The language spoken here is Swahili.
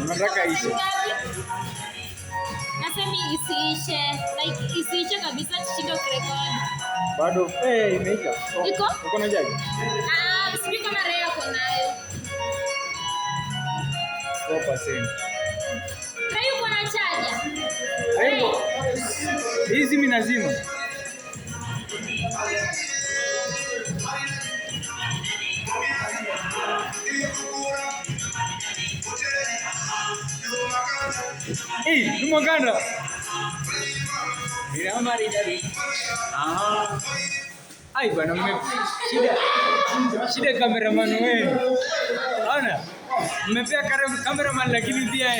Unataka ishe? Nasema isiishe, like isiishe kabisa tushinde kurekodi. Bado imeisha. Iko? Uko na jaji? Sijui kama Ray yako nayo. 4%. Ray uko na chaja? Ray. Hizi mimi nazima. Lumaganda. Bila mari dari. Ai bwana shida cameraman wewe. Ana. Mmepea cameraman lakini pia